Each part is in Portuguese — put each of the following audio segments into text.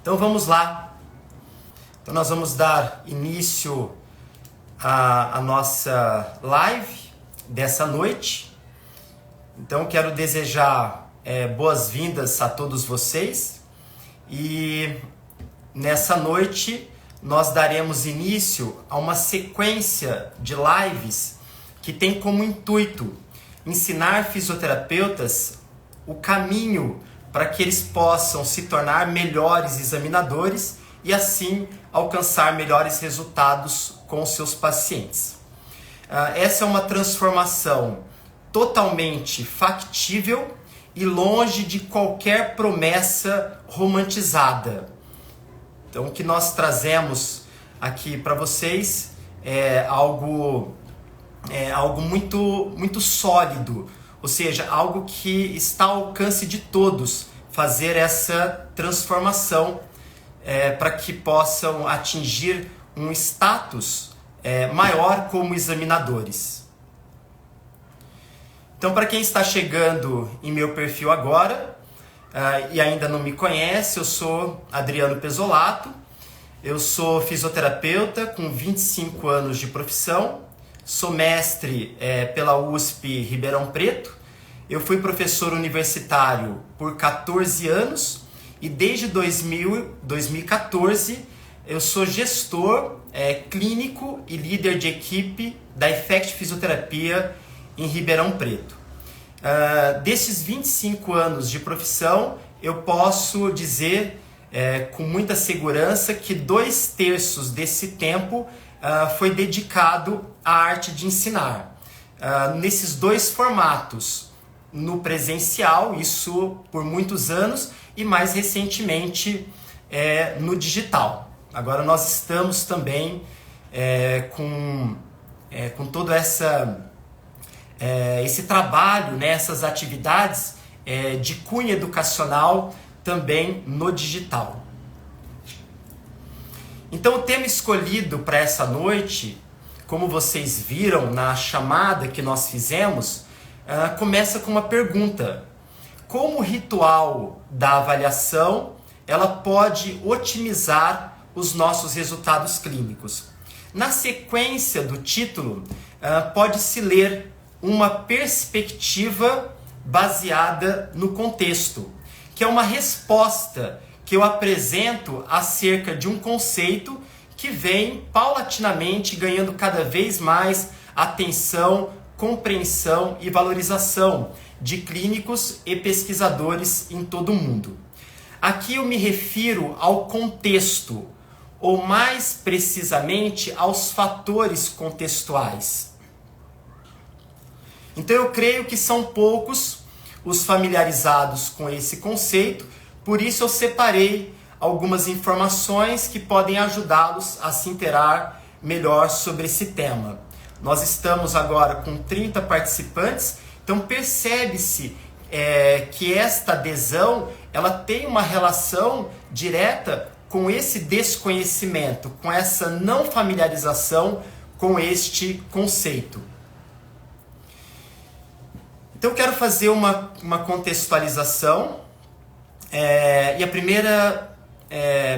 Então vamos lá. Então nós vamos dar início à nossa live dessa noite. Então quero desejar boas-vindas a todos vocês. E nessa noite nós daremos início a uma sequência de lives que tem como intuito ensinar fisioterapeutas o caminho para que eles possam se tornar melhores examinadores e assim alcançar melhores resultados com seus pacientes. Essa é uma transformação totalmente factível e longe de qualquer promessa romantizada. Então, o que nós trazemos aqui para vocês é algo muito sólido, ou seja, algo que está ao alcance de todos, fazer essa transformação para que possam atingir um status maior como examinadores. Então, para quem está chegando em meu perfil agora e ainda não me conhece, eu sou Adriano Pezzolato, eu sou fisioterapeuta com 25 anos de profissão, sou mestre pela USP Ribeirão Preto, eu fui professor universitário por 14 anos e desde 2014 eu sou gestor clínico e líder de equipe da Effect Fisioterapia em Ribeirão Preto. Desses 25 anos de profissão, eu posso dizer com muita segurança que 2/3 desse tempo foi dedicado à arte de ensinar. Nesses dois formatos, no presencial, isso por muitos anos, e mais recentemente no digital. Agora nós estamos também com todo esse trabalho, essas atividades de cunho educacional também no digital. Então o tema escolhido para essa noite, como vocês viram na chamada que nós fizemos, começa com uma pergunta: como o ritual da avaliação ela pode otimizar os nossos resultados clínicos? Na sequência do título, pode-se ler uma perspectiva baseada no contexto, que é uma resposta que eu apresento acerca de um conceito que vem paulatinamente ganhando cada vez mais atenção, compreensão e valorização de clínicos e pesquisadores em todo o mundo. Aqui eu me refiro ao contexto, ou mais precisamente aos fatores contextuais. Então eu creio que são poucos os familiarizados com esse conceito, por isso eu separei algumas informações que podem ajudá-los a se inteirar melhor sobre esse tema. Nós estamos agora com 30 participantes, então percebe-se que esta adesão ela tem uma relação direta com esse desconhecimento, com essa não familiarização com este conceito. Então eu quero fazer uma contextualização e a primeira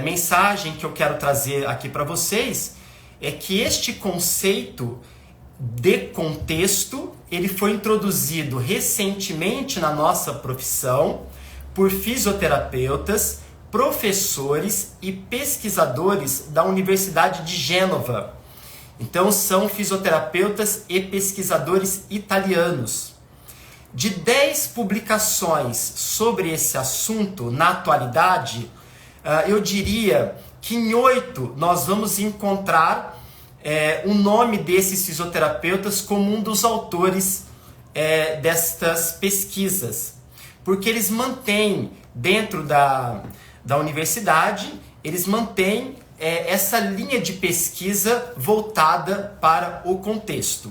mensagem que eu quero trazer aqui para vocês é que este conceito de contexto ele foi introduzido recentemente na nossa profissão por fisioterapeutas, professores e pesquisadores da Universidade de Gênova. Então são fisioterapeutas e pesquisadores italianos. De 10 publicações sobre esse assunto na atualidade, eu diria que em 8 nós vamos encontrar o nome desses fisioterapeutas como um dos autores destas pesquisas, porque eles mantêm dentro da universidade, eles mantêm essa linha de pesquisa voltada para o contexto.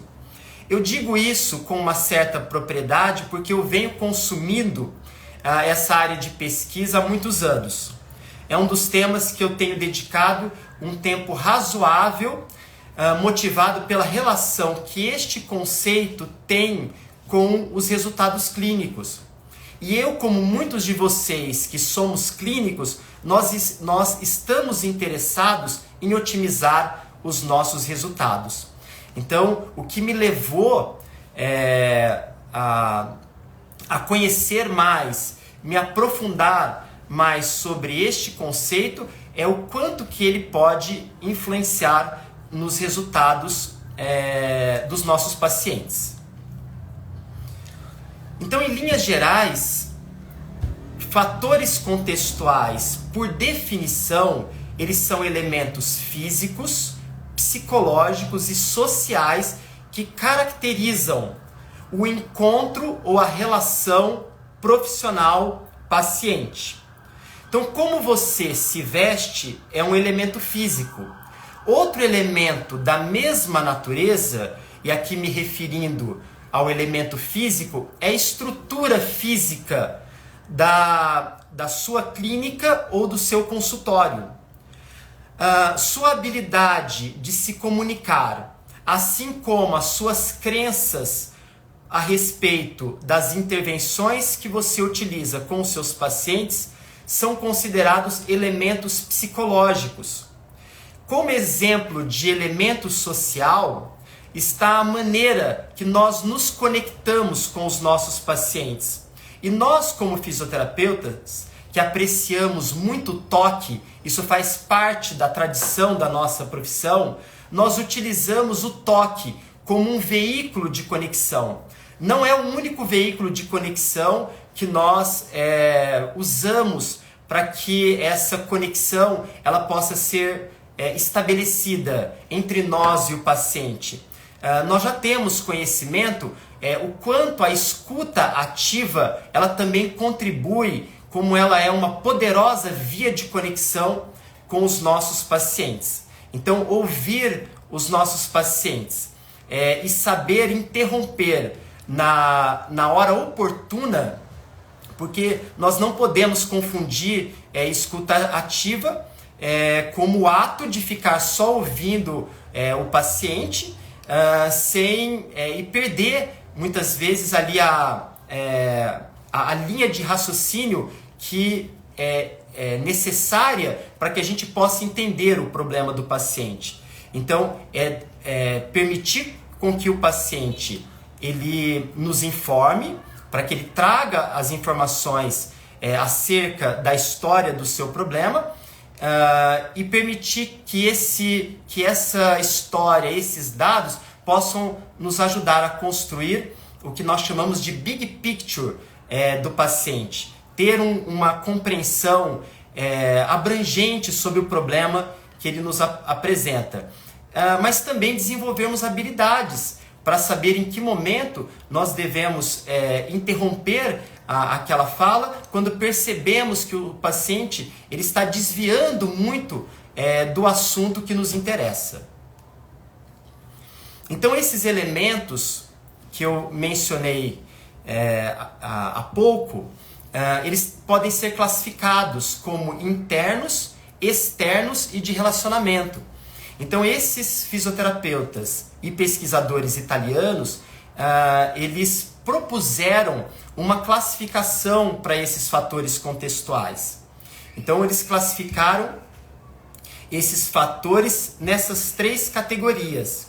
Eu digo isso com uma certa propriedade porque eu venho consumindo essa área de pesquisa há muitos anos. É um dos temas que eu tenho dedicado um tempo razoável, motivado pela relação que este conceito tem com os resultados clínicos. E eu, como muitos de vocês que somos clínicos, nós estamos interessados em otimizar os nossos resultados. Então, o que me levou a conhecer mais, me aprofundar mais sobre este conceito é o quanto que ele pode influenciar nos resultados dos nossos pacientes. Então, em linhas gerais, fatores contextuais, por definição, eles são elementos físicos, psicológicos e sociais que caracterizam o encontro ou a relação profissional-paciente. Então, como você se veste é um elemento físico. Outro elemento da mesma natureza, e aqui me referindo ao elemento físico, é a estrutura física da sua clínica ou do seu consultório. Sua habilidade de se comunicar, assim como as suas crenças a respeito das intervenções que você utiliza com os seus pacientes, são considerados elementos psicológicos. Como exemplo de elemento social, está a maneira que nós nos conectamos com os nossos pacientes. E nós, como fisioterapeutas, que apreciamos muito o toque, isso faz parte da tradição da nossa profissão, nós utilizamos o toque como um veículo de conexão. Não é o único veículo de conexão que nós usamos para que essa conexão ela possa ser estabelecida entre nós e o paciente. Nós já temos conhecimento o quanto a escuta ativa ela também contribui, como ela é uma poderosa via de conexão com os nossos pacientes. Então, ouvir os nossos pacientes e saber interromper na hora oportuna, porque nós não podemos confundir escuta ativa como o ato de ficar só ouvindo o paciente e perder muitas vezes ali a linha de raciocínio que é necessária para que a gente possa entender o problema do paciente. Então, permitir com que o paciente ele nos informe, para que ele traga as informações acerca da história do seu problema e permitir que essa história, esses dados possam nos ajudar a construir o que nós chamamos de big picture do paciente, ter uma compreensão abrangente sobre o problema que ele nos apresenta, mas também desenvolvermos habilidades para saber em que momento nós devemos interromper aquela fala quando percebemos que o paciente ele está desviando muito do assunto que nos interessa. Então, esses elementos que eu mencionei há pouco, eles podem ser classificados como internos, externos e de relacionamento. Então, esses fisioterapeutas e pesquisadores italianos, eles propuseram uma classificação para esses fatores contextuais. Então, eles classificaram esses fatores nessas 3 categorias.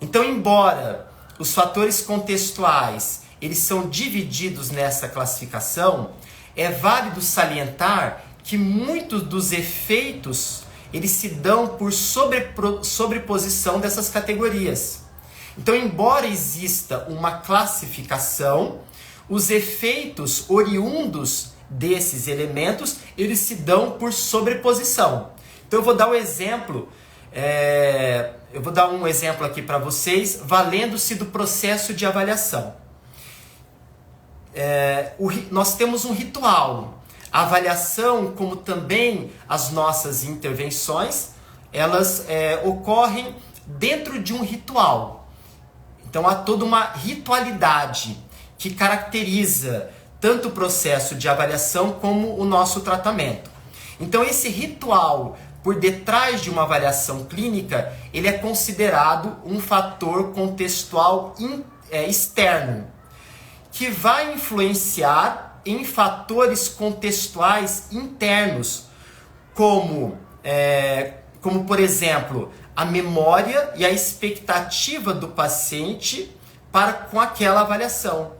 Então, embora os fatores contextuais eles são divididos nessa classificação, é válido salientar que muitos dos efeitos eles se dão por sobreposição dessas categorias. Então, embora exista uma classificação, os efeitos oriundos desses elementos, eles se dão por sobreposição. Então, eu vou dar um exemplo, aqui para vocês, valendo-se do processo de avaliação. Nós temos um ritual. A avaliação, como também as nossas intervenções, elas ocorrem dentro de um ritual. Então há toda uma ritualidade que caracteriza tanto o processo de avaliação como o nosso tratamento. Então esse ritual por detrás de uma avaliação clínica, ele é considerado um fator contextual externo, que vai influenciar em fatores contextuais internos, como por exemplo, a memória e a expectativa do paciente com aquela avaliação.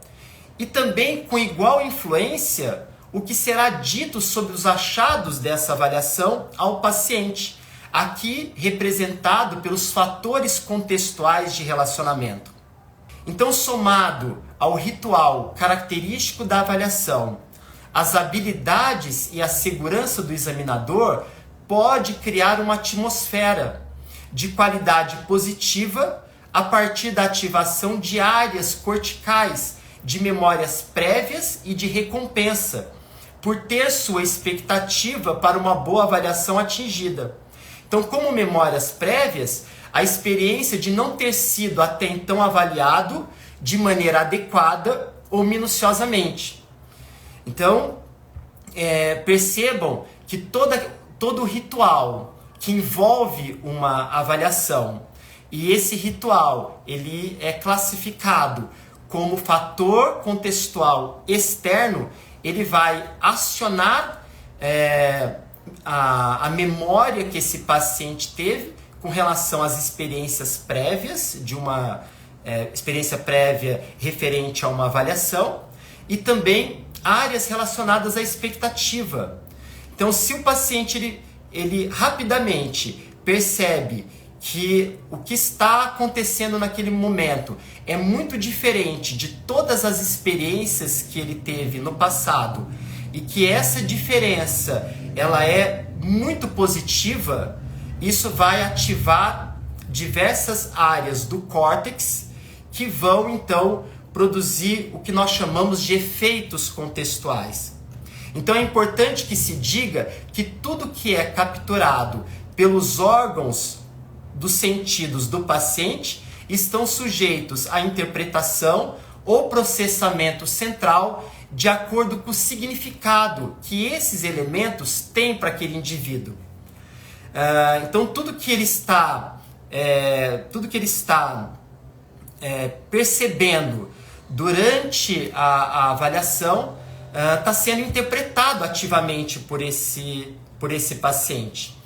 E também, com igual influência, o que será dito sobre os achados dessa avaliação ao paciente, aqui representado pelos fatores contextuais de relacionamento. Então, somado ao ritual característico da avaliação, as habilidades e a segurança do examinador pode criar uma atmosfera de qualidade positiva a partir da ativação de áreas corticais de memórias prévias e de recompensa, por ter sua expectativa para uma boa avaliação atingida. Então, como memórias prévias, a experiência de não ter sido até então avaliado de maneira adequada ou minuciosamente. Então, percebam que todo ritual que envolve uma avaliação, e esse ritual ele é classificado como fator contextual externo, ele vai acionar a memória que esse paciente teve com relação às experiências prévias, de uma experiência prévia referente a uma avaliação, e também áreas relacionadas à expectativa. Então, se o paciente ele rapidamente percebe que o que está acontecendo naquele momento é muito diferente de todas as experiências que ele teve no passado, e que essa diferença ela é muito positiva, isso vai ativar diversas áreas do córtex que vão então produzir o que nós chamamos de efeitos contextuais. Então é importante que se diga que tudo que é capturado pelos órgãos dos sentidos do paciente estão sujeitos à interpretação ou processamento central de acordo com o significado que esses elementos têm para aquele indivíduo. Então tudo que ele está percebendo durante a avaliação está sendo interpretado ativamente por esse paciente.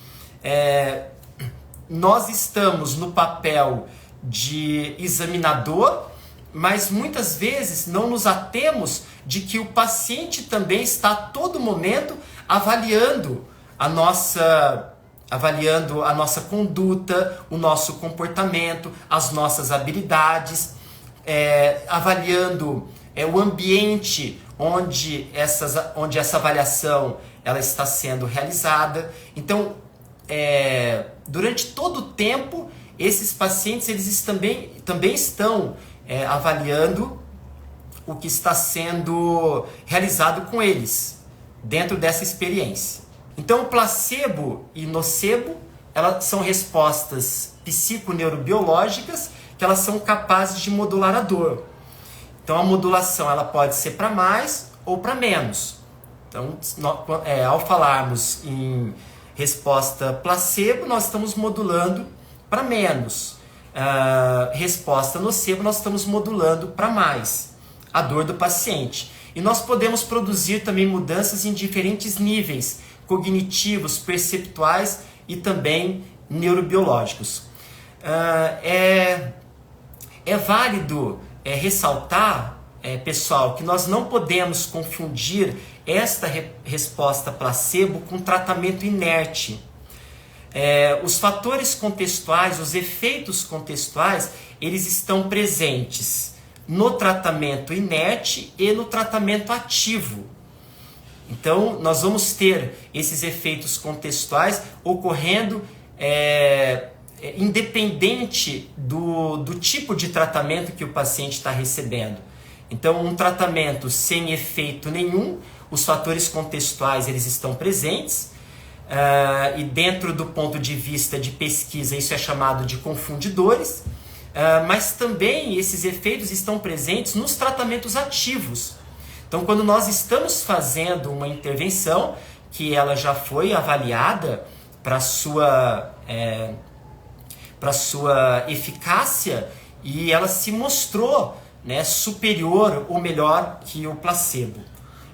Nós estamos no papel de examinador, mas muitas vezes não nos atemos de que o paciente também está a todo momento avaliando a nossa conduta, o nosso comportamento, as nossas habilidades, avaliando o ambiente onde essa avaliação ela está sendo realizada. Então, durante todo o tempo, esses pacientes eles também estão avaliando o que está sendo realizado com eles, dentro dessa experiência. Então, o placebo e nocebo, elas são respostas psiconeurobiológicas que elas são capazes de modular a dor. Então, a modulação ela pode ser para mais ou para menos. Então, ao falarmos em resposta placebo, nós estamos modulando para menos. Resposta nocebo, nós estamos modulando para mais a dor do paciente. E nós podemos produzir também mudanças em diferentes níveis cognitivos, perceptuais e também neurobiológicos. É válido ressaltar, pessoal, que nós não podemos confundir esta resposta placebo com tratamento inerte. Os fatores contextuais, os efeitos contextuais, eles estão presentes no tratamento inerte e no tratamento ativo. Então, nós vamos ter esses efeitos contextuais ocorrendo independente do tipo de tratamento que o paciente está recebendo. Então, um tratamento sem efeito nenhum, os fatores contextuais eles estão presentes, e dentro do ponto de vista de pesquisa isso é chamado de confundidores, mas também esses efeitos estão presentes nos tratamentos ativos. Então, quando nós estamos fazendo uma intervenção que ela já foi avaliada para sua eficácia e ela se mostrou, superior ou melhor que o placebo.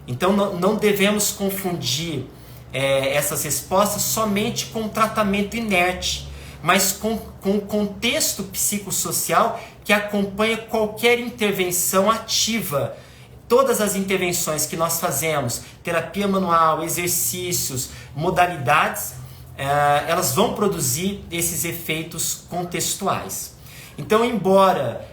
Então, não devemos confundir essas respostas somente com tratamento inerte, mas com o contexto psicossocial que acompanha qualquer intervenção ativa. Todas as intervenções que nós fazemos, terapia manual, exercícios, modalidades, elas vão produzir esses efeitos contextuais. Então, embora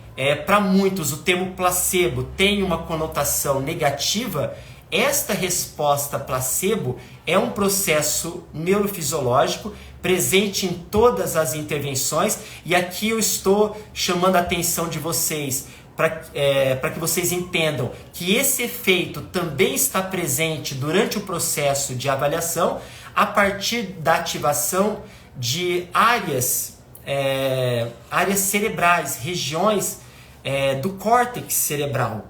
para muitos o termo placebo tenha uma conotação negativa, esta resposta placebo é um processo neurofisiológico presente em todas as intervenções, e aqui eu estou chamando a atenção de vocês para que vocês entendam que esse efeito também está presente durante o processo de avaliação a partir da ativação de áreas cerebrais, regiões do córtex cerebral.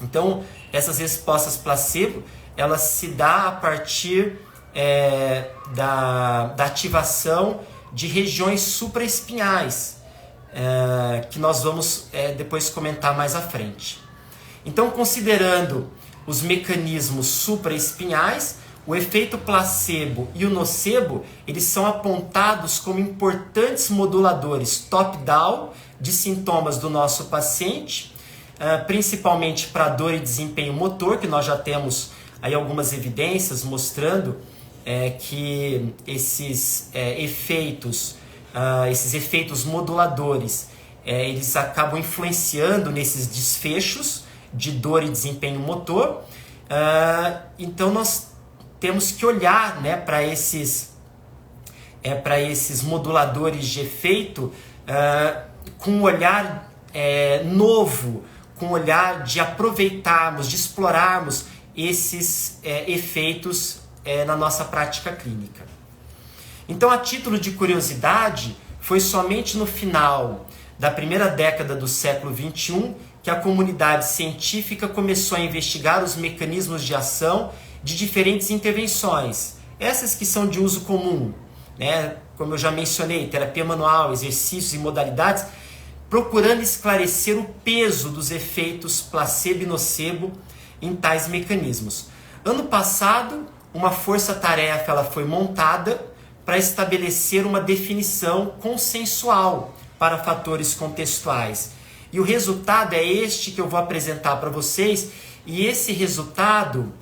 Então, essas respostas placebo, elas se dão a partir da ativação de regiões supraespinhais, que nós vamos depois comentar mais à frente. Então, considerando os mecanismos supraespinhais, o efeito placebo e o nocebo, eles são apontados como importantes moduladores top-down de sintomas do nosso paciente, principalmente para dor e desempenho motor, que nós já temos aí algumas evidências mostrando que esses efeitos moduladores, eles acabam influenciando nesses desfechos de dor e desempenho motor. Então nós temos que olhar, né, para esses moduladores de efeito com um olhar novo, com um olhar de aproveitarmos, de explorarmos esses efeitos na nossa prática clínica. Então, a título de curiosidade, foi somente no final da primeira década do século XXI que a comunidade científica começou a investigar os mecanismos de ação de diferentes intervenções, essas que são de uso comum, né? Como eu já mencionei, terapia manual, exercícios e modalidades, procurando esclarecer o peso dos efeitos placebo e nocebo em tais mecanismos. Ano passado, uma força-tarefa ela foi montada para estabelecer uma definição consensual para fatores contextuais. E o resultado é este que eu vou apresentar para vocês, e esse resultado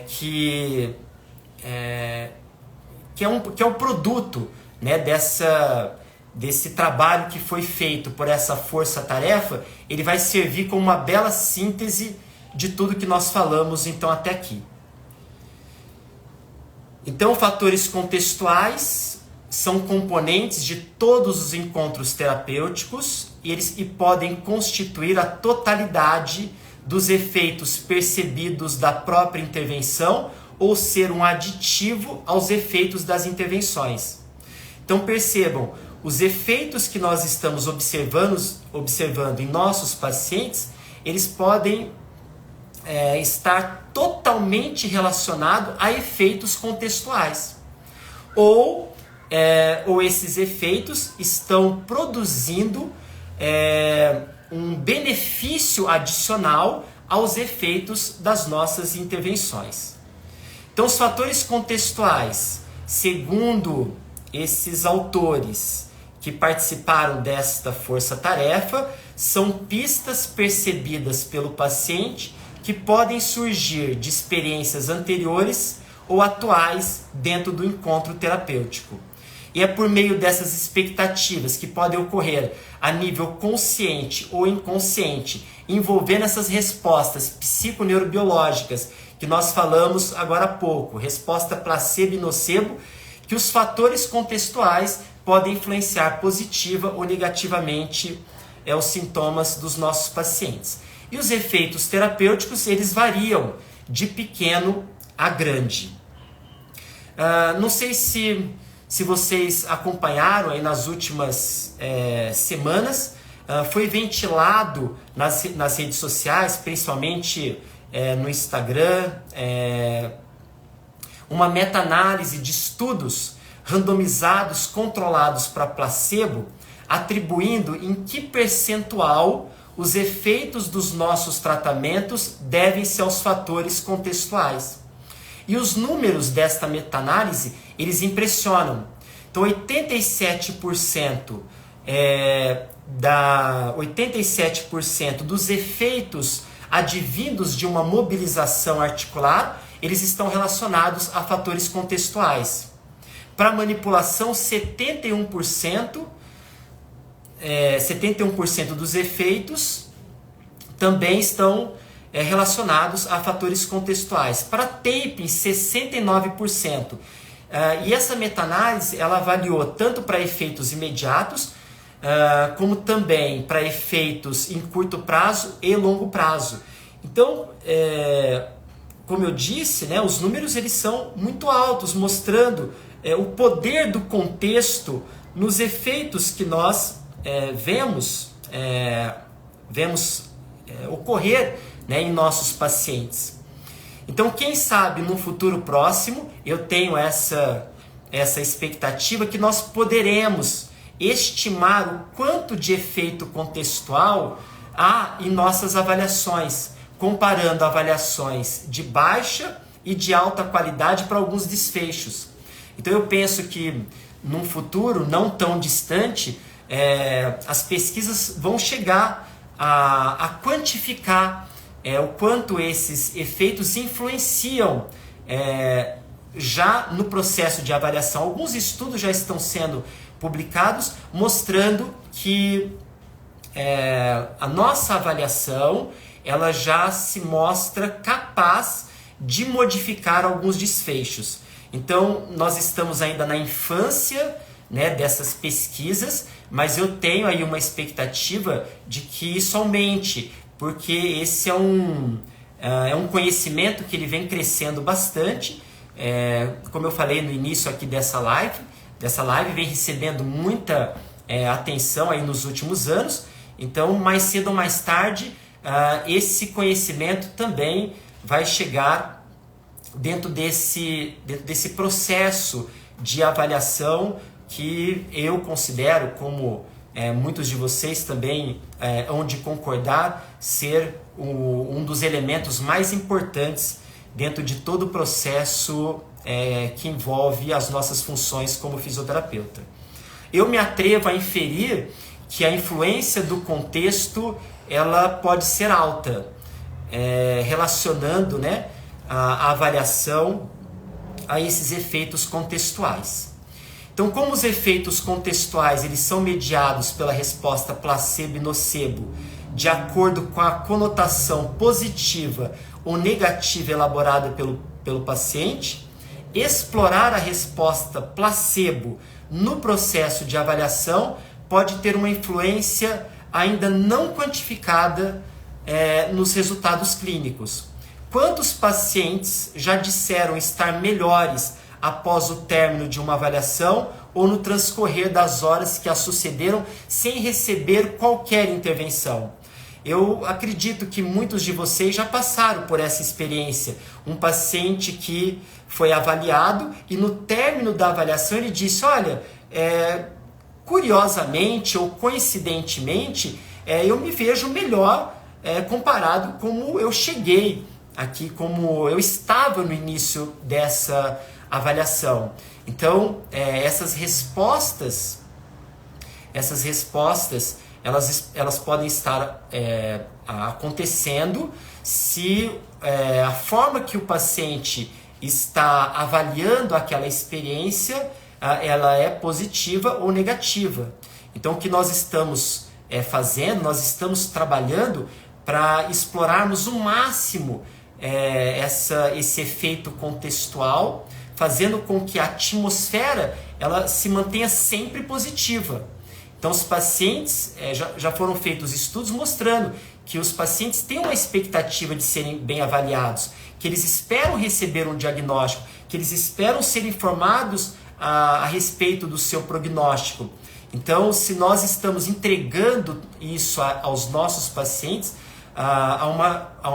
que é o produto, né, desse trabalho que foi feito por essa força-tarefa. Ele vai servir como uma bela síntese de tudo que nós falamos então até aqui. Então, fatores contextuais são componentes de todos os encontros terapêuticos e podem constituir a totalidade dos efeitos percebidos da própria intervenção ou ser um aditivo aos efeitos das intervenções. Então percebam, os efeitos que nós estamos observando em nossos pacientes, eles podem estar totalmente relacionados a efeitos contextuais. Ou esses efeitos estão produzindo um benefício adicional aos efeitos das nossas intervenções. Então, os fatores contextuais, segundo esses autores que participaram desta força-tarefa, são pistas percebidas pelo paciente que podem surgir de experiências anteriores ou atuais dentro do encontro terapêutico. E é por meio dessas expectativas que podem ocorrer a nível consciente ou inconsciente, envolvendo essas respostas psiconeurobiológicas que nós falamos agora há pouco, resposta placebo e nocebo, que os fatores contextuais podem influenciar positiva ou negativamente os sintomas dos nossos pacientes. E os efeitos terapêuticos, eles variam de pequeno a grande. Não sei se vocês acompanharam aí nas últimas semanas, foi ventilado nas redes sociais, principalmente no Instagram, uma meta-análise de estudos randomizados controlados para placebo, atribuindo em que percentual os efeitos dos nossos tratamentos devem-se aos fatores contextuais. E os números desta meta-análise, eles impressionam. Então, 87% dos efeitos advindos de uma mobilização articular, eles estão relacionados a fatores contextuais. Para manipulação, 71% dos efeitos também estão relacionados a fatores contextuais. Para taping, 69%. E essa meta-análise, ela avaliou tanto para efeitos imediatos, como também para efeitos em curto prazo e longo prazo. Então, como eu disse, né, os números eles são muito altos, mostrando o poder do contexto nos efeitos que nós vemos ocorrer, né, em nossos pacientes. Então, quem sabe no futuro próximo, eu tenho essa expectativa que nós poderemos estimar o quanto de efeito contextual há em nossas avaliações, comparando avaliações de baixa e de alta qualidade para alguns desfechos. Então eu penso que num futuro não tão distante, as pesquisas vão chegar a quantificar o quanto esses efeitos influenciam já no processo de avaliação. Alguns estudos já estão sendo publicados mostrando que a nossa avaliação ela já se mostra capaz de modificar alguns desfechos. Então, nós estamos ainda na infância, né, dessas pesquisas, mas eu tenho aí uma expectativa de que isso aumente, porque esse é um conhecimento que ele vem crescendo bastante. Como eu falei no início aqui dessa live vem recebendo muita atenção aí nos últimos anos. Então, mais cedo ou mais tarde, esse conhecimento também vai chegar dentro desse processo de avaliação que eu considero, como muitos de vocês também hão de concordar, ser um dos elementos mais importantes dentro de todo o processo que envolve as nossas funções como fisioterapeuta. Eu me atrevo a inferir que a influência do contexto ela pode ser alta, relacionando, né, a avaliação a esses efeitos contextuais. Então, como os efeitos contextuais eles são mediados pela resposta placebo e nocebo, de acordo com a conotação positiva ou negativa elaborada pelo paciente, explorar a resposta placebo no processo de avaliação pode ter uma influência ainda não quantificada nos resultados clínicos. Quantos pacientes já disseram estar melhores após o término de uma avaliação ou no transcorrer das horas que a sucederam sem receber qualquer intervenção? Eu acredito que muitos de vocês já passaram por essa experiência. Um paciente que foi avaliado e no término da avaliação ele disse, olha, curiosamente ou coincidentemente, eu me vejo melhor comparado como eu cheguei aqui, como eu estava no início dessa avaliação. Então, essas respostas elas podem estar acontecendo se a forma que o paciente está avaliando aquela experiência ela é positiva ou negativa. Então, o que nós estamos fazendo, nós estamos trabalhando para explorarmos o máximo esse efeito contextual, fazendo com que a atmosfera ela se mantenha sempre positiva. Então, os pacientes, já foram feitos estudos mostrando que os pacientes têm uma expectativa de serem bem avaliados, que eles esperam receber um diagnóstico, que eles esperam ser informados a respeito do seu prognóstico. Então, se nós estamos entregando isso aos nossos pacientes, há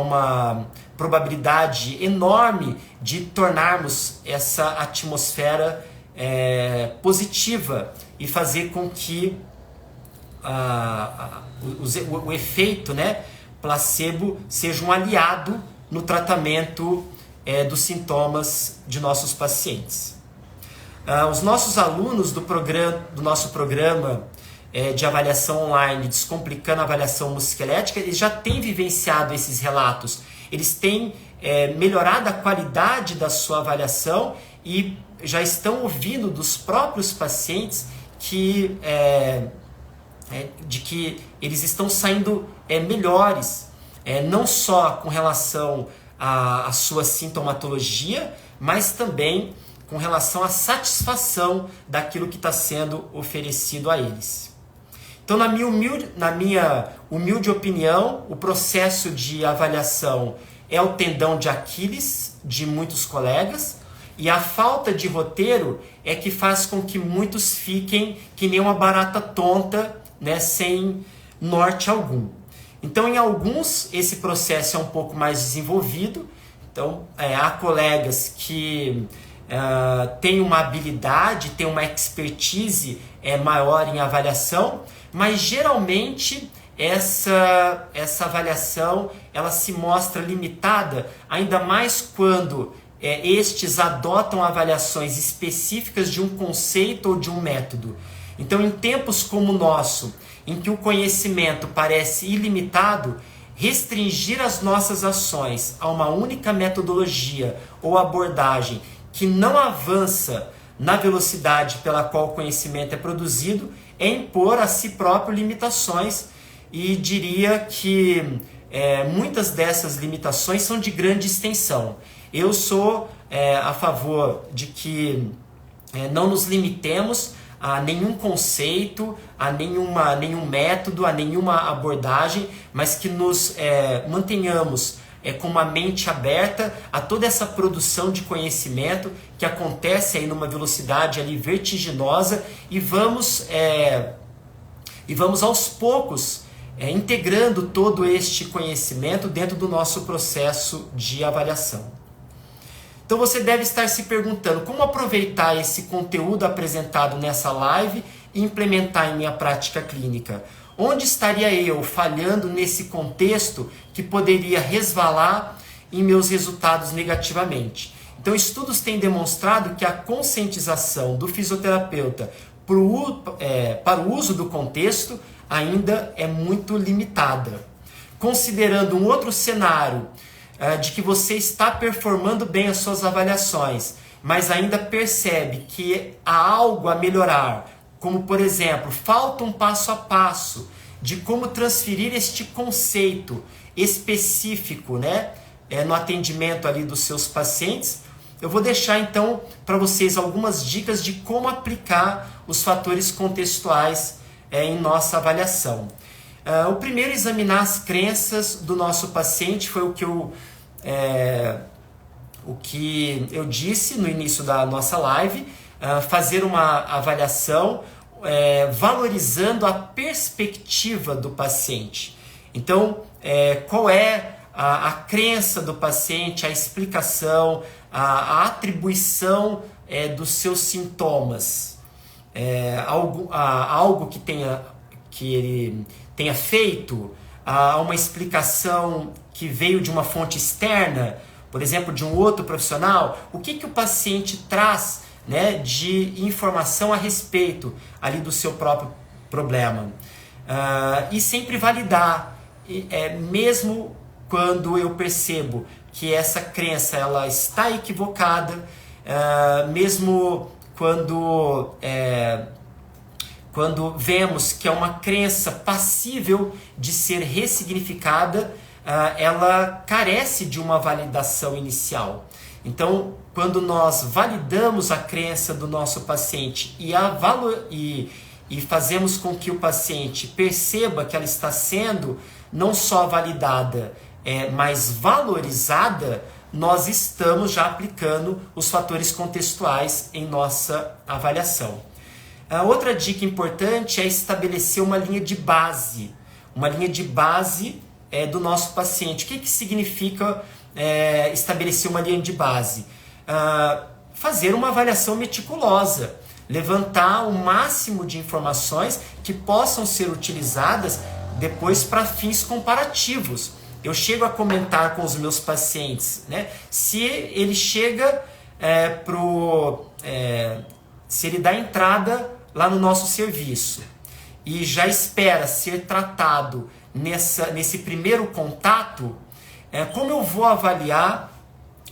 uma probabilidade enorme de tornarmos essa atmosfera positiva e fazer com que o efeito, né, placebo seja um aliado no tratamento dos sintomas de nossos pacientes. Os nossos alunos do nosso programa de avaliação online, Descomplicando a Avaliação Musculoesquelética, eles já têm vivenciado esses relatos. Eles têm melhorado a qualidade da sua avaliação e já estão ouvindo dos próprios pacientes de que eles estão saindo melhores, não só com relação à sua sintomatologia, mas também com relação à satisfação daquilo que está sendo oferecido a eles. Então, na minha humilde opinião, o processo de avaliação é o tendão de Aquiles de muitos colegas, e a falta de roteiro é que faz com que muitos fiquem que nem uma barata tonta, né, sem norte algum. Então, em alguns, esse processo é um pouco mais desenvolvido. Então, há colegas que têm uma habilidade, têm uma expertise maior em avaliação, mas geralmente essa avaliação ela se mostra limitada, ainda mais quando estes adotam avaliações específicas de um conceito ou de um método. Então, em tempos como o nosso, em que o conhecimento parece ilimitado, restringir as nossas ações a uma única metodologia ou abordagem que não avança na velocidade pela qual o conhecimento é produzido é impor a si próprio limitações, e diria que muitas dessas limitações são de grande extensão. Eu sou a favor de que não nos limitemos a nenhum conceito, a nenhum método, a nenhuma abordagem, mas que nos mantenhamos com uma mente aberta a toda essa produção de conhecimento que acontece aí numa velocidade ali vertiginosa, e vamos aos poucos integrando todo este conhecimento dentro do nosso processo de avaliação. Então você deve estar se perguntando como aproveitar esse conteúdo apresentado nessa live e implementar em minha prática clínica. Onde estaria eu falhando nesse contexto que poderia resvalar em meus resultados negativamente? Então, estudos têm demonstrado que a conscientização do fisioterapeuta para o uso do contexto ainda é muito limitada. Considerando um outro cenário de que você está performando bem as suas avaliações, mas ainda percebe que há algo a melhorar, como, por exemplo, falta um passo a passo de como transferir este conceito específico, né, no atendimento ali dos seus pacientes, eu vou deixar então para vocês algumas dicas de como aplicar os fatores contextuais em nossa avaliação. O primeiro, examinar as crenças do nosso paciente, foi o que eu disse no início da nossa live. Fazer uma avaliação valorizando a perspectiva do paciente. Então, qual é a crença do paciente, a explicação, a atribuição dos seus sintomas? Algo que ele tenha feito, uma explicação que veio de uma fonte externa, por exemplo, de um outro profissional. O que o paciente traz, né, de informação a respeito ali do seu próprio problema? E sempre validar, mesmo quando eu percebo que essa crença ela está equivocada, mesmo quando vemos que é uma crença passível de ser ressignificada, ela carece de uma validação inicial. Então, quando nós validamos a crença do nosso paciente e fazemos com que o paciente perceba que ela está sendo não só validada, mas valorizada, nós estamos já aplicando os fatores contextuais em nossa avaliação. A outra dica importante é estabelecer uma linha de base. Uma linha de base do nosso paciente. O que significa estabelecer uma linha de base? Fazer uma avaliação meticulosa. levantar o máximo de informações que possam ser utilizadas depois para fins comparativos. Eu chego a comentar com os meus pacientes, né? Se ele chega se ele dá entrada lá no nosso serviço e já espera ser tratado nesse primeiro contato, como eu vou avaliar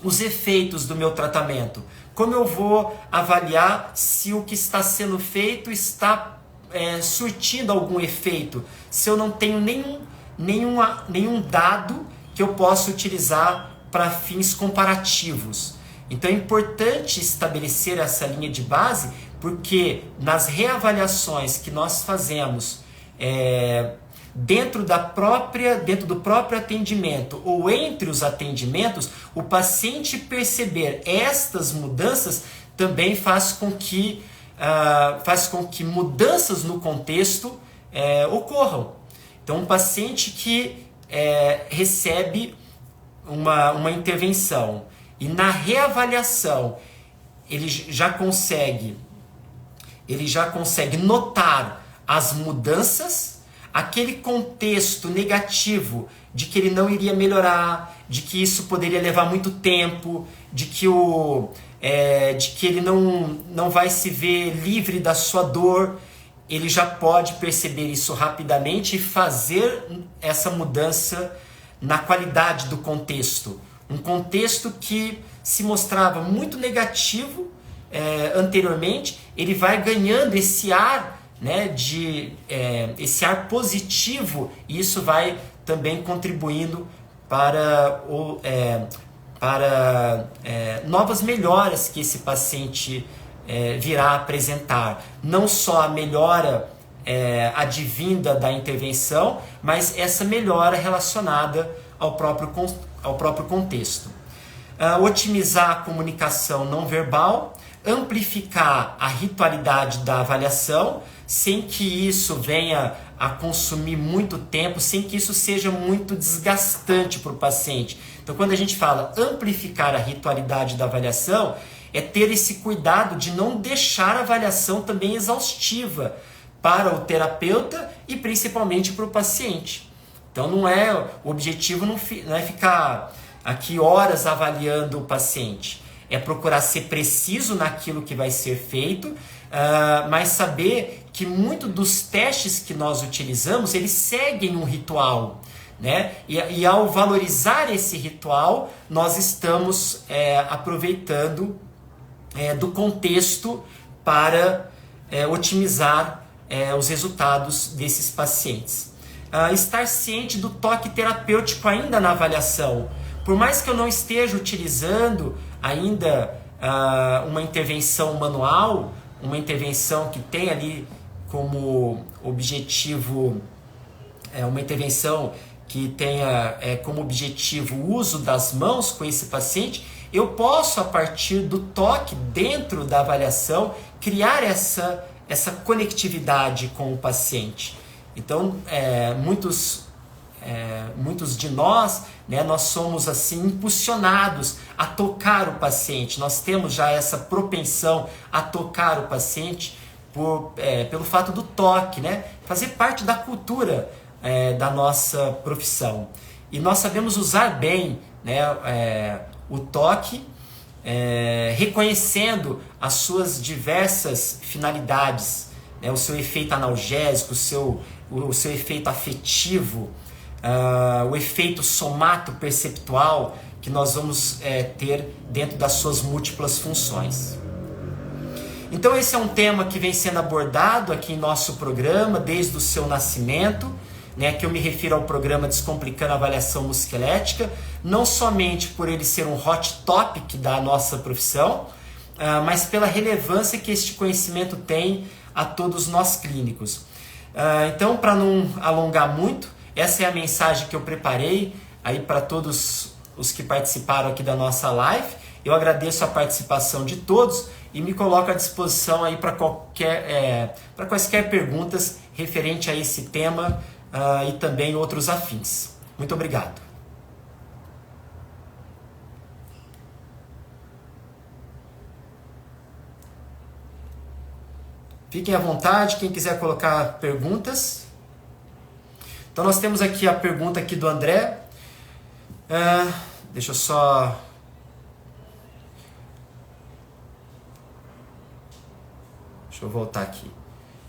os efeitos do meu tratamento? Como eu vou avaliar se o que está sendo feito está surtindo algum efeito? Se eu não tenho nenhum dado que eu possa utilizar para fins comparativos. Então é importante estabelecer essa linha de base, porque nas reavaliações que nós fazemos dentro do próprio atendimento ou entre os atendimentos, o paciente perceber estas mudanças também faz com que mudanças no contexto ocorram. Então, um paciente que recebe uma intervenção e na reavaliação ele já consegue notar as mudanças, aquele contexto negativo de que ele não iria melhorar, de que isso poderia levar muito tempo, de que ele não vai se ver livre da sua dor, ele já pode perceber isso rapidamente e fazer essa mudança na qualidade do contexto. Um contexto que se mostrava muito negativo anteriormente, ele vai ganhando esse ar, né, esse ar positivo, e isso vai também contribuindo para novas melhoras que esse paciente virá apresentar. Não só a melhora advinda da intervenção, mas essa melhora relacionada ao próprio contexto. Otimizar a comunicação não verbal, amplificar a ritualidade da avaliação, sem que isso venha a consumir muito tempo, sem que isso seja muito desgastante para o paciente. Então, quando a gente fala amplificar a ritualidade da avaliação, é ter esse cuidado de não deixar a avaliação também exaustiva para o terapeuta e principalmente para o paciente. Então, o objetivo não é ficar aqui horas avaliando o paciente. É procurar ser preciso naquilo que vai ser feito, mas saber que muito dos testes que nós utilizamos, eles seguem um ritual, né? E ao valorizar esse ritual, nós estamos aproveitando do contexto para otimizar os resultados desses pacientes. Estar ciente do toque terapêutico ainda na avaliação. Por mais que eu não esteja utilizando ainda uma intervenção manual, uma intervenção que tem ali como objetivo, uma intervenção que tenha como objetivo o uso das mãos com esse paciente, eu posso, a partir do toque dentro da avaliação, criar essa conectividade com o paciente. Então, muitos de nós, né, nós somos assim impulsionados a tocar o paciente. Nós temos já essa propensão a tocar o paciente pelo fato do toque, né, fazer parte da cultura da nossa profissão. E nós sabemos usar bem, né, o toque, reconhecendo as suas diversas finalidades, né, o seu efeito analgésico, o seu efeito afetivo, o efeito somato-perceptual que nós vamos ter dentro das suas múltiplas funções. Então esse é um tema que vem sendo abordado aqui em nosso programa desde o seu nascimento, né, que eu me refiro ao programa Descomplicando a Avaliação Musculoesquelética, não somente por ele ser um hot topic da nossa profissão, mas pela relevância que este conhecimento tem a todos nós clínicos. Então, para não alongar muito, essa é a mensagem que eu preparei aí para todos os que participaram aqui da nossa live. Eu agradeço a participação de todos e me coloco à disposição aí para quaisquer perguntas referente a esse tema e também outros afins. Muito obrigado. Fiquem à vontade, quem quiser colocar perguntas. Então nós temos aqui a pergunta aqui do André. Deixa eu só... Deixa eu voltar aqui.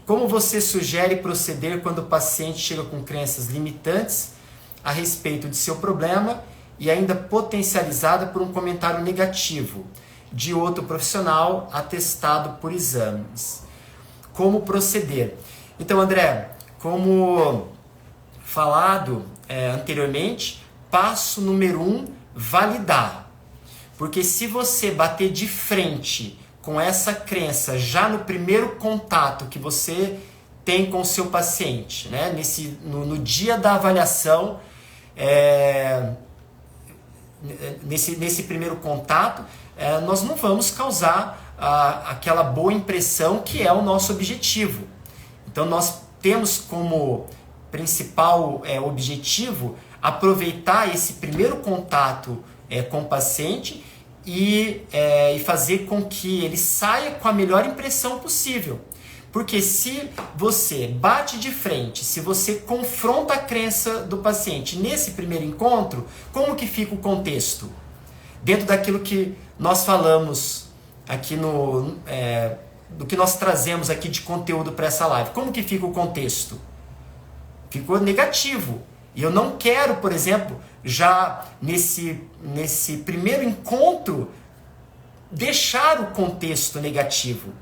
Como você sugere proceder quando o paciente chega com crenças limitantes a respeito de seu problema e ainda potencializada por um comentário negativo de outro profissional atestado por exames? Como proceder? Então, André, como falado anteriormente, passo número 1, validar. Porque se você bater de frente com essa crença já no primeiro contato que você tem com o seu paciente, né? No dia da avaliação, nesse primeiro contato, nós não vamos causar aquela boa impressão que é o nosso objetivo. Então nós temos como principal objetivo aproveitar esse primeiro contato com o paciente e fazer com que ele saia com a melhor impressão possível. Porque se você bate de frente, se você confronta a crença do paciente nesse primeiro encontro, como que fica o contexto? Dentro daquilo que nós falamos aqui do que nós trazemos aqui de conteúdo para essa live. Como que fica o contexto? Ficou negativo. E eu não quero, por exemplo, já nesse primeiro encontro, deixar o contexto negativo.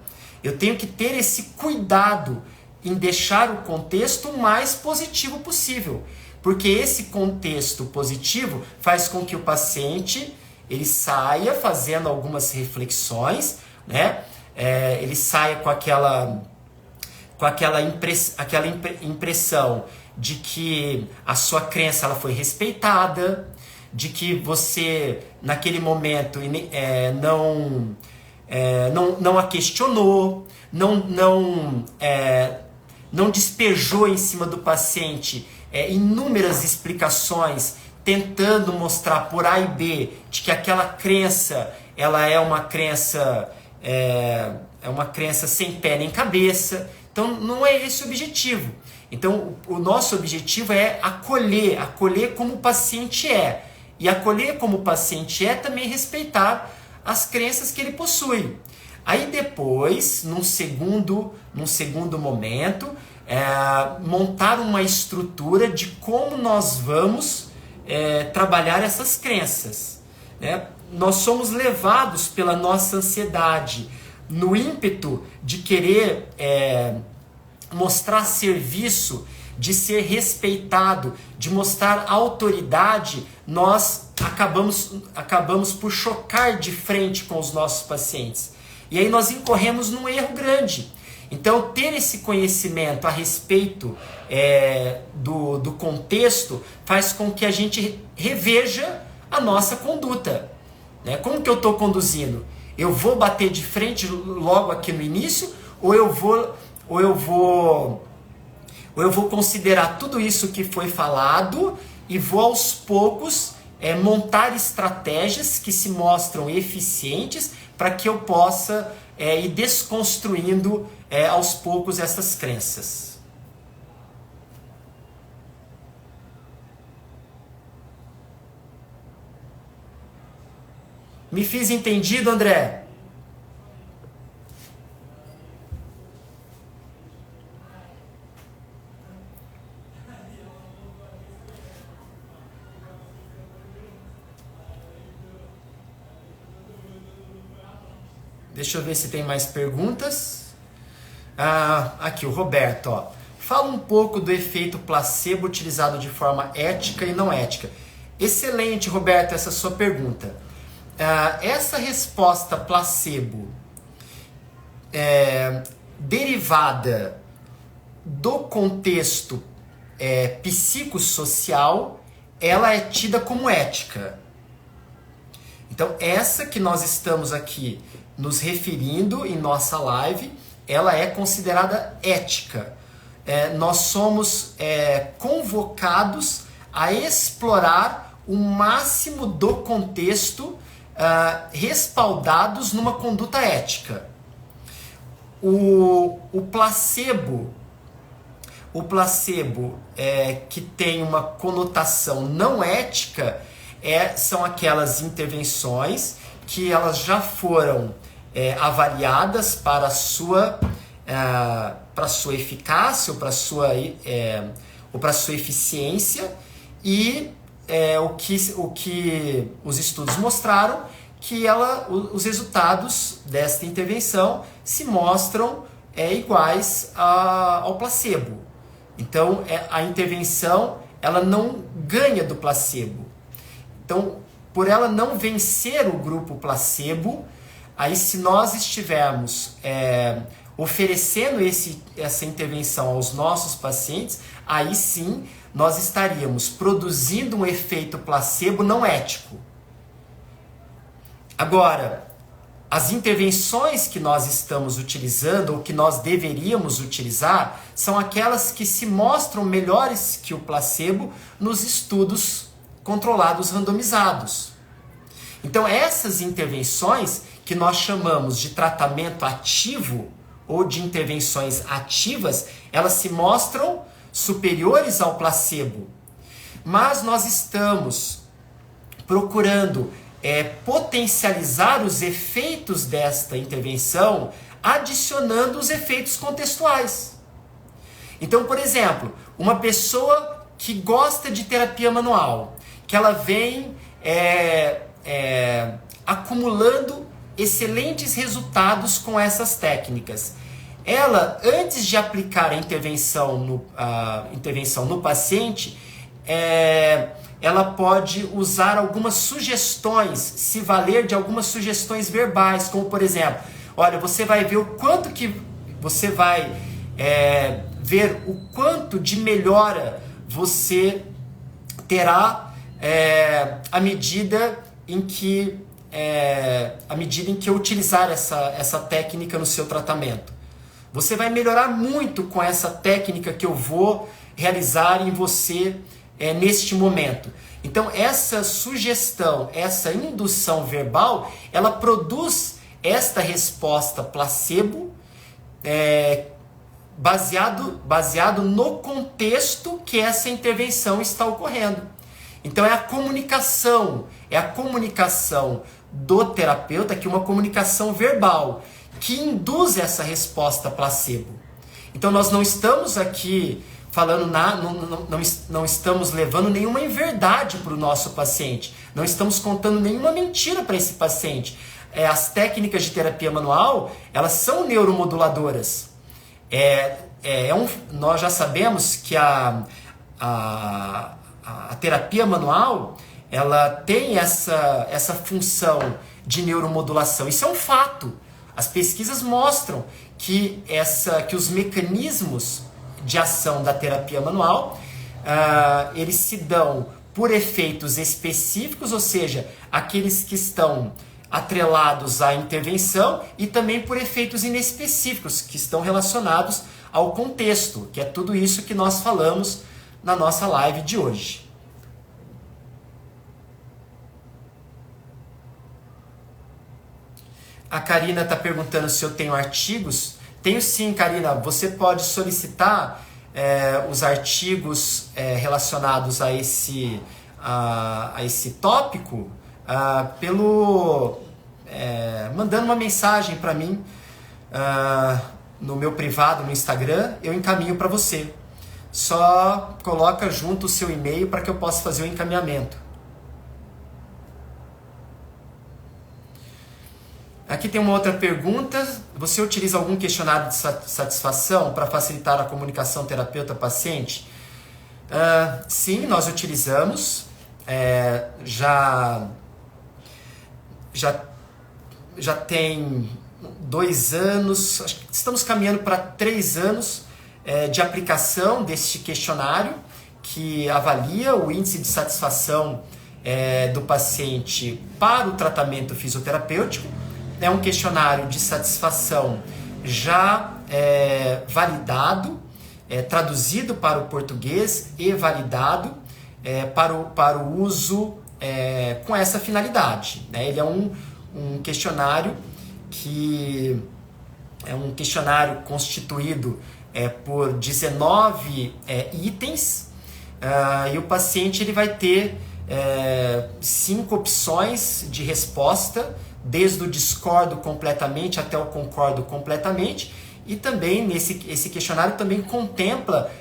Eu tenho que ter esse cuidado em deixar o contexto o mais positivo possível. Porque esse contexto positivo faz com que o paciente ele saia fazendo algumas reflexões, né? Ele saia com aquela impressão de que a sua crença ela foi respeitada, de que você naquele momento não a questionou, não despejou em cima do paciente inúmeras explicações, tentando mostrar por A e B de que aquela crença ela é uma crença sem pé nem cabeça. Então não é esse o objetivo. Então o nosso objetivo é acolher como o paciente é. E acolher como o paciente é também respeitar as crenças que ele possui. Aí depois, num segundo momento, montar uma estrutura de como nós vamos trabalhar essas crenças. Né? Nós somos levados pela nossa ansiedade, no ímpeto de querer mostrar serviço, de ser respeitado, de mostrar autoridade, nós acabamos por chocar de frente com os nossos pacientes. E aí nós incorremos num erro grande. Então, ter esse conhecimento a respeito do contexto faz com que a gente reveja a nossa conduta. Né? Como que eu estou conduzindo? Eu vou bater de frente logo aqui no início ou eu vou considerar tudo isso que foi falado e vou aos poucos montar estratégias que se mostram eficientes para que eu possa ir desconstruindo aos poucos essas crenças. Me fiz entendido, André? Deixa eu ver se tem mais perguntas. Aqui, o Roberto. Ó. Fala um pouco do efeito placebo utilizado de forma ética e não ética. Excelente, Roberto, essa sua pergunta. Essa resposta placebo derivada do contexto psicossocial, ela é tida como ética. Então, essa que nós estamos aqui nos referindo em nossa live, ela é considerada ética. Nós somos convocados a explorar o máximo do contexto respaldados numa conduta ética. o placebo, que tem uma conotação não ética, são aquelas intervenções que elas já foram avaliadas para a sua eficácia ou para a sua eficiência, e o que os estudos mostraram, que os resultados desta intervenção se mostram iguais ao placebo. Então, a intervenção ela não ganha do placebo. Então, por ela não vencer o grupo placebo, aí se nós estivermos oferecendo essa intervenção aos nossos pacientes, aí sim nós estaríamos produzindo um efeito placebo não ético. Agora, as intervenções que nós estamos utilizando, ou que nós deveríamos utilizar, são aquelas que se mostram melhores que o placebo nos estudos controlados randomizados. Então, essas intervenções que nós chamamos de tratamento ativo ou de intervenções ativas, elas se mostram superiores ao placebo. Mas nós estamos procurando potencializar os efeitos desta intervenção, adicionando os efeitos contextuais. Então, por exemplo, uma pessoa que gosta de terapia manual, que ela vem acumulando excelentes resultados com essas técnicas. Ela, antes de aplicar a intervenção no paciente, ela pode usar algumas sugestões, se valer de algumas sugestões verbais, como por exemplo, olha, você vai ver o quanto que você vai ver o quanto de melhora você terá à medida em que eu utilizar essa técnica no seu tratamento. Você vai melhorar muito com essa técnica que eu vou realizar em você neste momento. Então, essa sugestão, essa indução verbal, ela produz esta resposta placebo baseado no contexto que essa intervenção está ocorrendo. Então, é a comunicação do terapeuta, que é uma comunicação verbal, que induz essa resposta placebo. Então, nós não estamos aqui falando não estamos levando nenhuma inverdade para o nosso paciente, não estamos contando nenhuma mentira para esse paciente. As técnicas de terapia manual, elas são neuromoduladoras. Nós já sabemos que a terapia manual, ela tem essa função de neuromodulação. Isso é um fato. As pesquisas mostram que os mecanismos de ação da terapia manual, eles se dão por efeitos específicos, ou seja, aqueles que estão atrelados à intervenção, e também por efeitos inespecíficos, que estão relacionados ao contexto, que é tudo isso que nós falamos na nossa live de hoje. A Karina está perguntando se eu tenho artigos. Tenho sim, Karina. Você pode solicitar os artigos relacionados a esse tópico mandando uma mensagem para mim no meu privado no Instagram. Eu encaminho para você. Só coloca junto o seu e-mail para que eu possa fazer o encaminhamento. Aqui tem uma outra pergunta. Você utiliza algum questionário de satisfação para facilitar a comunicação terapeuta-paciente? Sim, nós utilizamos. Já tem 2 anos, acho que estamos caminhando para 3 anos de aplicação deste questionário, que avalia o índice de satisfação do paciente para o tratamento fisioterapêutico. É um questionário de satisfação já validado, traduzido para o português e validado para o uso com essa finalidade. Ele é um questionário que é um questionário constituído por 19 itens, e o paciente ele vai ter 5 opções de resposta, desde o discordo completamente até o concordo completamente. E também esse questionário também contempla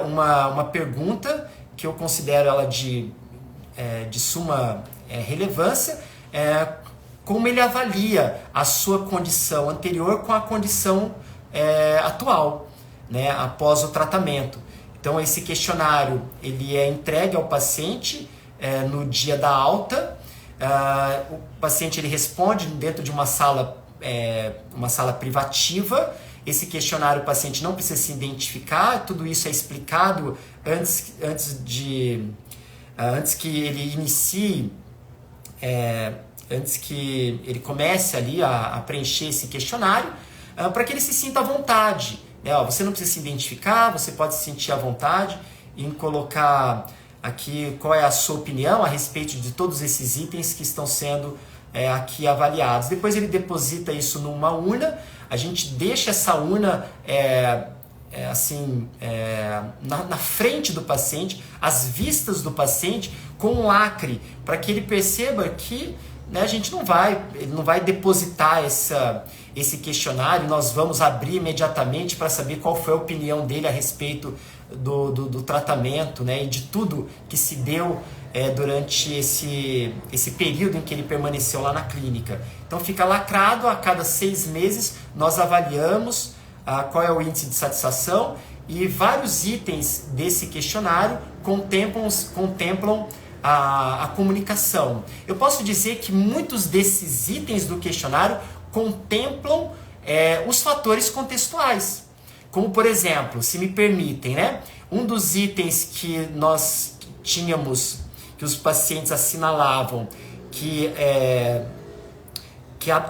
uma pergunta que eu considero ela de suma relevância, como ele avalia a sua condição anterior com a condição atual, né, após o tratamento. Então esse questionário ele é entregue ao paciente no dia da alta. O paciente ele responde dentro de uma sala privativa. Esse questionário o paciente não precisa se identificar, tudo isso é explicado antes que ele inicie, antes que ele comece ali a preencher esse questionário, para que ele se sinta à vontade. Você não precisa se identificar, você pode se sentir à vontade em colocar aqui qual é a sua opinião a respeito de todos esses itens que estão sendo aqui avaliados. Depois ele deposita isso numa urna, a gente deixa essa urna na frente do paciente, às vistas do paciente, com um lacre, para que ele perceba que, né, a gente ele não vai depositar esse questionário, nós vamos abrir imediatamente para saber qual foi a opinião dele a respeito do tratamento, né, e de tudo que se deu durante esse período em que ele permaneceu lá na clínica. Então fica lacrado, a cada 6 meses nós avaliamos qual é o índice de satisfação, e vários itens desse questionário contemplam a comunicação. Eu posso dizer que muitos desses itens do questionário contemplam os fatores contextuais. Como, por exemplo, se me permitem, né? Um dos itens que nós tínhamos, que os pacientes assinalavam, que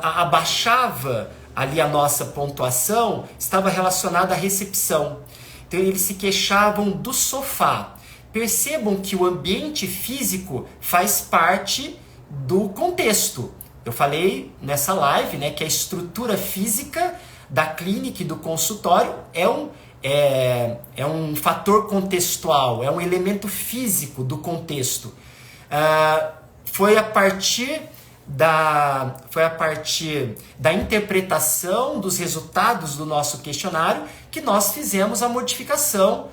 abaixava ali a nossa pontuação, estava relacionado à recepção. Então eles se queixavam do sofá. Percebam que o ambiente físico faz parte do contexto. Eu falei nessa live, né, que a estrutura física da clínica e do consultório é um fator contextual, é um elemento físico do contexto. Foi a partir da interpretação dos resultados do nosso questionário que nós fizemos a modificação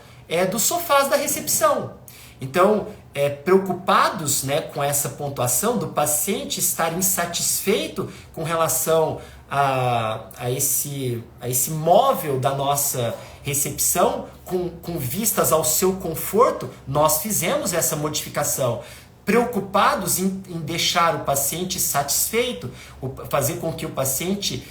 dos sofás da recepção. Então, preocupados, né, com essa pontuação do paciente estar insatisfeito com relação a esse móvel da nossa recepção, com vistas ao seu conforto, nós fizemos essa modificação. Preocupados em deixar o paciente satisfeito, fazer com que o paciente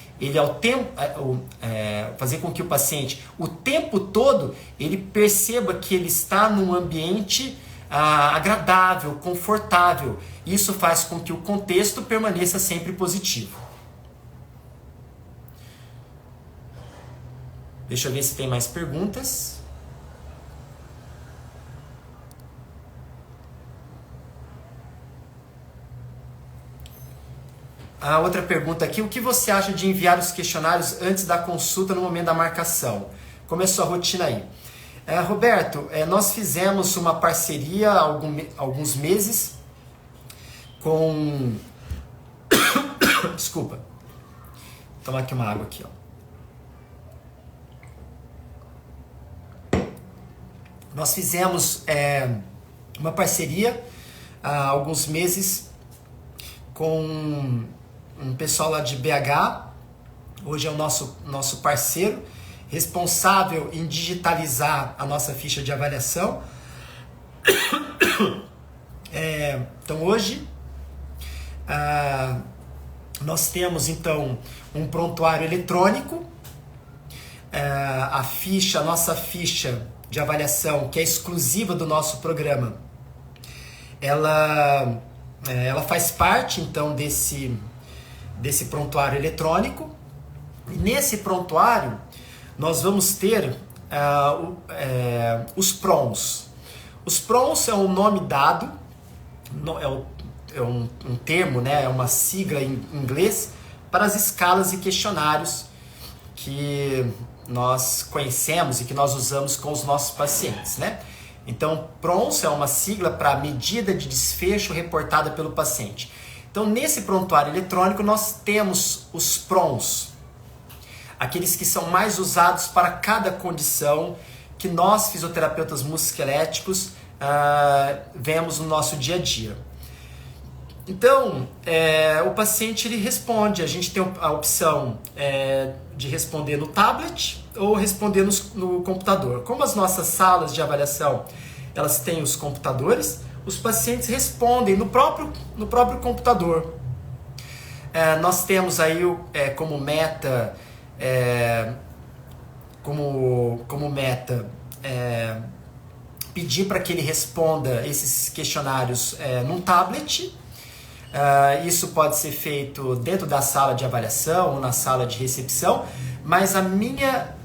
o tempo todo ele perceba que ele está num ambiente agradável, confortável. Isso faz com que o contexto permaneça sempre positivo. Deixa eu ver se tem mais perguntas. A outra pergunta aqui: o que você acha de enviar os questionários antes da consulta no momento da marcação? Como é a sua rotina aí? Roberto, nós fizemos uma parceria há alguns meses com... Desculpa. Vou tomar aqui uma água aqui, ó. Nós fizemos uma parceria há alguns meses com um pessoal lá de BH, hoje é o nosso parceiro, responsável em digitalizar a nossa ficha de avaliação. Então hoje nós temos então um prontuário eletrônico, a nossa ficha de avaliação, que é exclusiva do nosso programa, ela faz parte então desse prontuário eletrônico. E nesse prontuário nós vamos ter os PRONs. Os PRONs é um nome dado, é um termo, né, é uma sigla em inglês para as escalas e questionários que nós conhecemos e que nós usamos com os nossos pacientes, né? Então, PRONS é uma sigla para medida de desfecho reportada pelo paciente. Então, nesse prontuário eletrônico, nós temos os PRONS, aqueles que são mais usados para cada condição que nós, fisioterapeutas musculoesqueléticos, vemos no nosso dia a dia. Então, o paciente ele responde, a gente tem a opção de responder no tablet ou responder no computador. Como as nossas salas de avaliação, elas têm os computadores, os pacientes respondem no próprio computador. Nós temos aí como meta, pedir para que ele responda esses questionários num tablet. Isso pode ser feito dentro da sala de avaliação ou na sala de recepção, mas a minha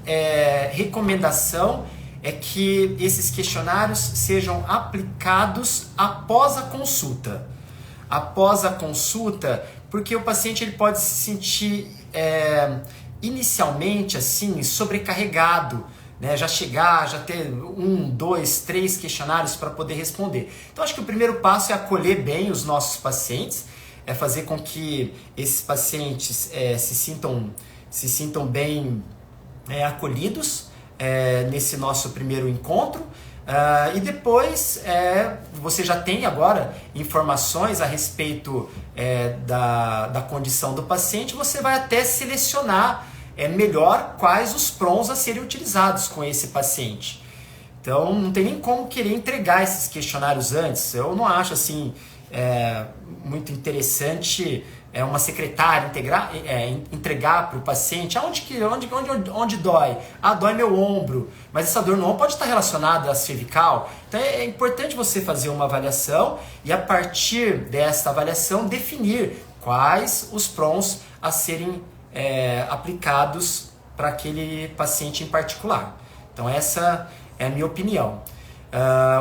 recomendação é que esses questionários sejam aplicados após a consulta. Após a consulta, porque o paciente ele pode se sentir inicialmente assim sobrecarregado, né? Já ter 1, 2, 3 questionários para poder responder. Então acho que o primeiro passo é acolher bem os nossos pacientes, é fazer com que esses pacientes se sintam bem acolhidos nesse nosso primeiro encontro. E depois você já tem agora informações a respeito da condição do paciente, você vai até selecionar melhor quais os PRONS a serem utilizados com esse paciente. Então não tem nem como querer entregar esses questionários antes. Eu não acho assim muito interessante uma secretária entregar para o paciente onde dói? Dói meu ombro, mas essa dor no ombro pode estar relacionada à cervical. Então é importante você fazer uma avaliação e a partir dessa avaliação definir quais os PRONS a serem aplicados para aquele paciente em particular. Então essa é a minha opinião.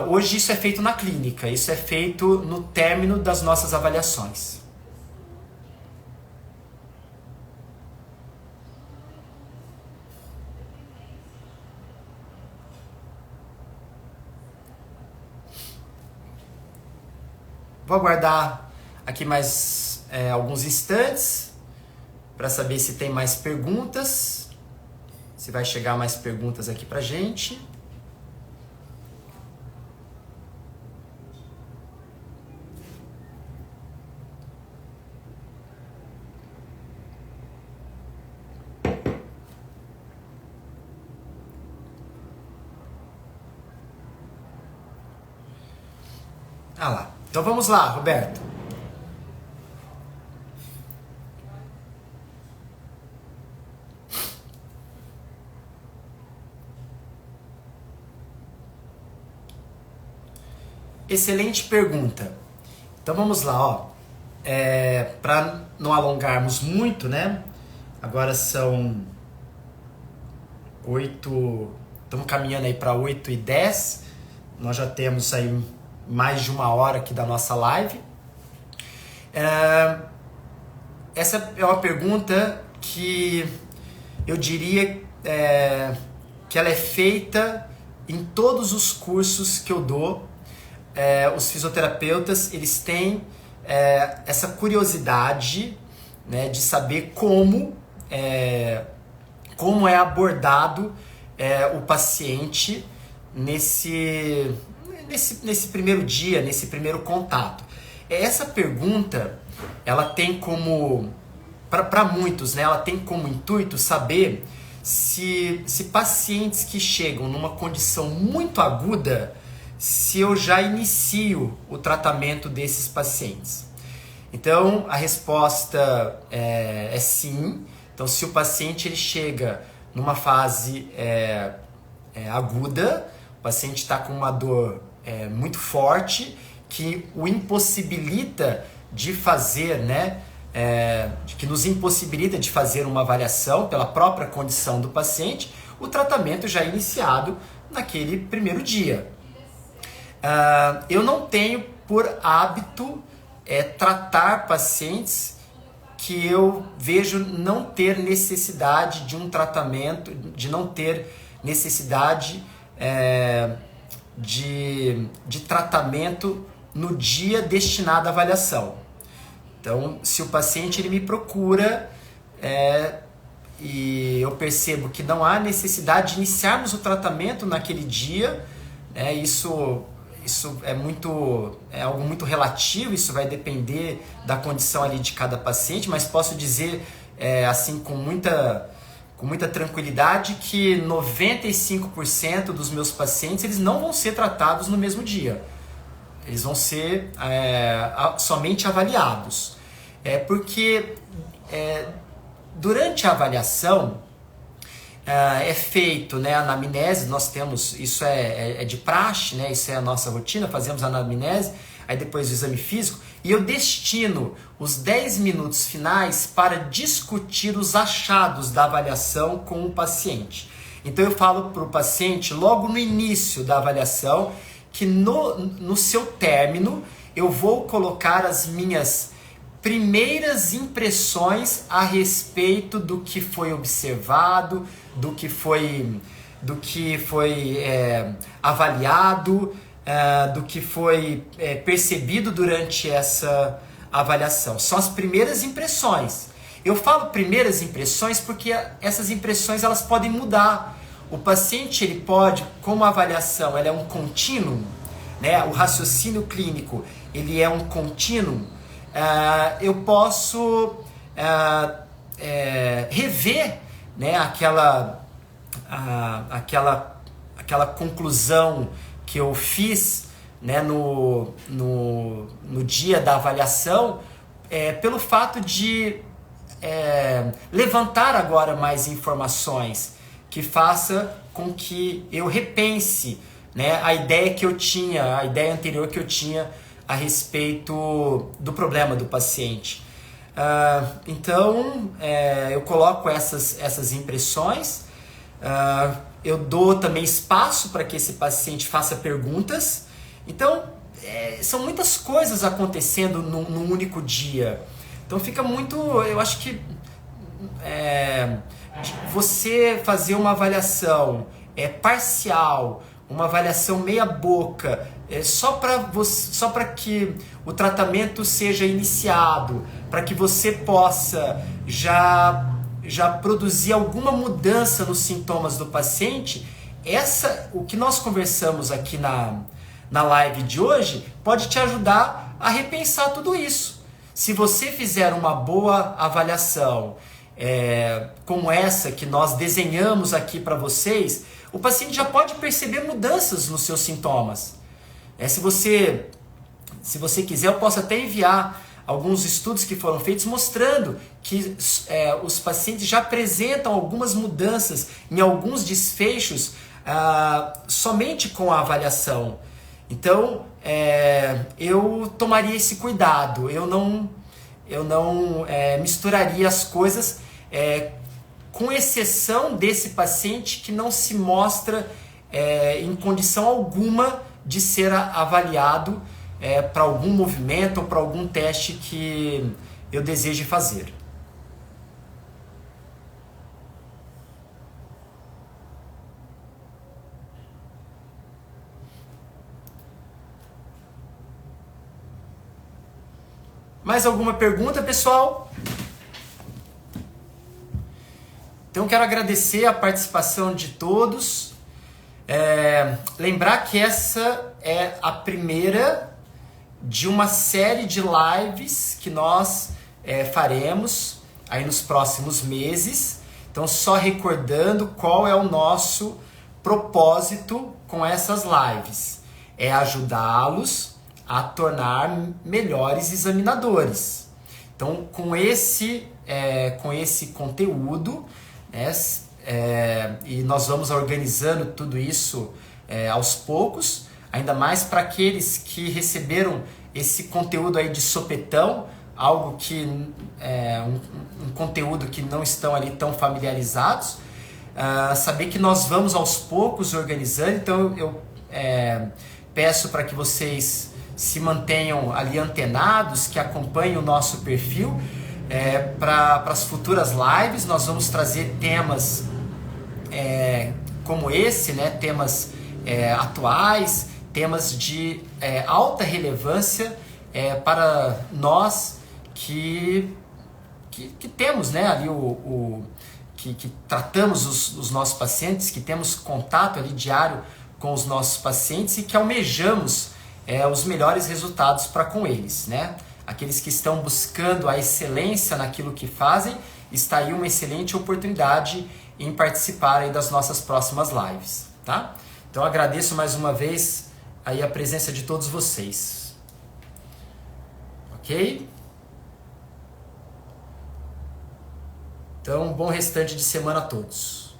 Hoje isso é feito na clínica, isso é feito no término das nossas avaliações. Vou aguardar aqui mais alguns instantes para saber se tem mais perguntas, se vai chegar mais perguntas aqui pra gente. Lá. Então vamos lá, Roberto. Excelente pergunta. Então vamos lá, para não alongarmos muito, né? Agora são 8, estamos caminhando aí para 8h10. Nós já temos aí mais de 1 hora aqui da nossa live. Essa é uma pergunta que eu diria que ela é feita em todos os cursos que eu dou. Os fisioterapeutas, eles têm essa curiosidade, né, de saber como é abordado o paciente nesse primeiro dia, nesse primeiro contato. Essa pergunta, ela tem como, para muitos, né, ela tem como intuito saber se pacientes que chegam numa condição muito aguda, se eu já inicio o tratamento desses pacientes. Então, a resposta é sim. Então, se o paciente ele chega numa fase aguda, o paciente está com uma dor muito forte, que o impossibilita de fazer, né, que nos impossibilita de fazer uma avaliação pela própria condição do paciente, o tratamento já é iniciado naquele primeiro dia. Eu não tenho por hábito tratar pacientes que eu vejo não ter necessidade de um tratamento, de não ter necessidade de tratamento no dia destinado à avaliação. Então, se o paciente ele me procura e eu percebo que não há necessidade de iniciarmos o tratamento naquele dia, isso é algo muito relativo, isso vai depender da condição ali de cada paciente, mas posso dizer assim com muita tranquilidade que 95% dos meus pacientes eles não vão ser tratados no mesmo dia. Eles vão ser somente avaliados. Porque durante a avaliação é feito, né, a anamnese, nós temos, isso é de praxe, né, isso é a nossa rotina, fazemos a anamnese, aí depois o exame físico, e eu destino os 10 minutos finais para discutir os achados da avaliação com o paciente. Então eu falo para o paciente, logo no início da avaliação, que no seu término eu vou colocar as minhas primeiras impressões a respeito do que foi observado, do que foi avaliado, do que foi percebido durante essa avaliação. São as primeiras impressões. Eu falo primeiras impressões porque essas impressões elas podem mudar. O paciente ele pode, como a avaliação ela é um contínuo, né? O raciocínio clínico ele é um contínuo. Eu posso rever, né, aquela conclusão que eu fiz, né, no dia da avaliação, pelo fato de levantar agora mais informações que faça com que eu repense, né, a ideia anterior que eu tinha a respeito do problema do paciente. Então, eu coloco essas impressões, eu dou também espaço para que esse paciente faça perguntas. Então, são muitas coisas acontecendo num único dia. Então, fica muito, eu acho que você fazer uma avaliação parcial, uma avaliação meia boca, só para que o tratamento seja iniciado, para que você possa já produzir alguma mudança nos sintomas do paciente, o que nós conversamos aqui na live de hoje pode te ajudar a repensar tudo isso. Se você fizer uma boa avaliação, como essa que nós desenhamos aqui para vocês, o paciente já pode perceber mudanças nos seus sintomas. Se você quiser, eu posso até enviar alguns estudos que foram feitos mostrando que os pacientes já apresentam algumas mudanças em alguns desfechos somente com a avaliação. Então, eu tomaria esse cuidado, eu não misturaria as coisas, com exceção desse paciente que não se mostra em condição alguma de ser avaliado para algum movimento ou para algum teste que eu deseje fazer. Mais alguma pergunta, pessoal? Então, quero agradecer a participação de todos. Lembrar que essa é a primeira de uma série de lives que nós faremos aí nos próximos meses. Então, só recordando qual é o nosso propósito com essas lives. É ajudá-los a tornar melhores examinadores. Então, com esse conteúdo, e nós vamos organizando tudo isso aos poucos, ainda mais para aqueles que receberam esse conteúdo aí de sopetão, algo que um conteúdo que não estão ali tão familiarizados, saber que nós vamos aos poucos organizando. Então eu peço para que vocês se mantenham ali antenados, que acompanhem o nosso perfil, Para as futuras lives nós vamos trazer temas como esse, né? Temas atuais, temas de alta relevância para nós que temos, né, ali que tratamos os nossos pacientes, que temos contato ali diário com os nossos pacientes e que almejamos os melhores resultados para com eles, né? Aqueles que estão buscando a excelência naquilo que fazem, está aí uma excelente oportunidade em participar aí das nossas próximas lives, tá? Então agradeço mais uma vez aí a presença de todos vocês. Ok? Então, bom restante de semana a todos.